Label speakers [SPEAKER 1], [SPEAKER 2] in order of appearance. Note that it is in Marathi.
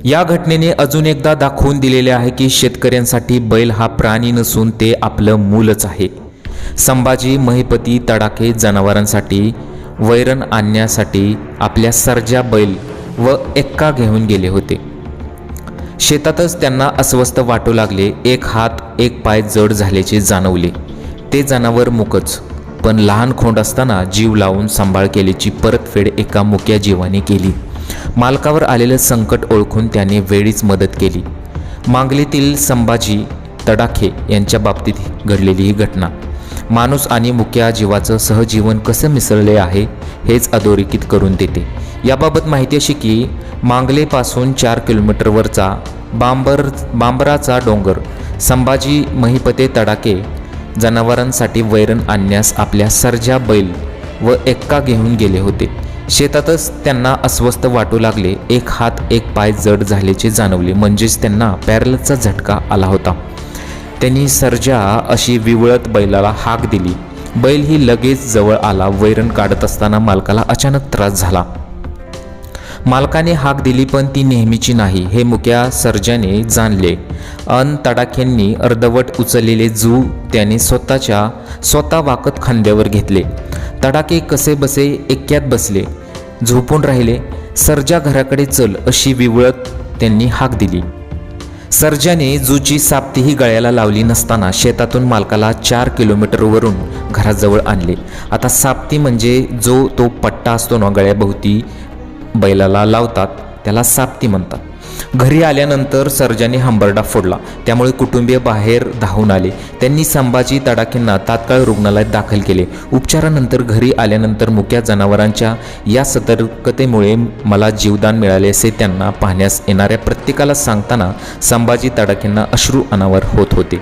[SPEAKER 1] या घटनेने अजून एकदा दाखवून दिलेले आहे की शेतकऱ्यांसाठी बैल हा प्राणी नसून ते आपलं मूलच आहे। संभाजी महिपती तडाखे जनावरांसाठी वैरण आणण्यासाठी आपल्या सर्जा बैल व एक्का घेऊन गेले होते। शेतातच त्यांना अस्वस्थ वाटू लागले। एक हात एक पाय जड झाल्याचे जाणवले। ते जनावर मुकच, पण लहान खोंड असताना जीव लावून सांभाळ केल्याची परतफेड एका मुक्या जीवाने केली। मालकावर आलेलं संकट ओळखून त्याने वेळीच मदत केली। मांगलेतील संभाजी तडाखे यांच्या बाबतीत घडलेली ही घटना माणूस आणि मुक्या जीवाचं सहजीवन कसं मिसळले आहे हेच अधोरेखित करून देते। याबाबत माहिती अशी की मांगलेपासून 4 किलोमीटरवरचा बांबराचा डोंगर संभाजी महिपते तडाखे जनावरांसाठी वैरण आणण्यास आपल्या सर्जा बैल व एक्का घेऊन गेले होते। शेतातच त्यांना अस्वस्थ वाटू लागले। एक हात एक पाय जड झाल्याचे जाणवले, म्हणजेच त्यांना पॅरलचा झटका आला होता। त्यांनी सर्जा अशी विवळत बैलाला हाक दिली। बैल ही लगेच जवळ आला। वैरण काढत असताना मालकाला अचानक त्रास झाला। मालकाने हाक दिली पण ती नेहमीची नाही हे मुक्या सर्जाने जाणले। तडाख्यांनी अर्धवट उचललेले जू त्याने स्वतः वाकत खांद्यावर घेतले। तडाखे कसे बसे एक्क्यात बसले, झोपून राहिले। सर्जा घराकडे चल अशी विवळत त्यांनी हाक दिली। सर्जाने जूची साप्तीही गळ्याला लावली नसताना शेतातून मालकाला 4 किलोमीटरवरून घराजवळ आणले। आता साप्ती म्हणजे जो तो पट्टा असतो ना गळ्याभोवती बैलाला लावतात, त्याला साप्ती म्हणतात। घरी आल्यानंतर सर्जाने हंबरडा फोडला, त्यामुळे कुटुंबीय बाहेर धावून आले। त्यांनी संभाजी तडाखेंना तात्काळ रुग्णालयात दाखल केले। उपचारानंतर घरी आल्यानंतर मुक्या जनावरांच्या या सतर्कतेमुळे मला जीवदान मिळाले असे त्यांना पाहण्यास येणाऱ्या प्रत्येकाला सांगताना संभाजी तडाखेंना अश्रू अनावर होत होते।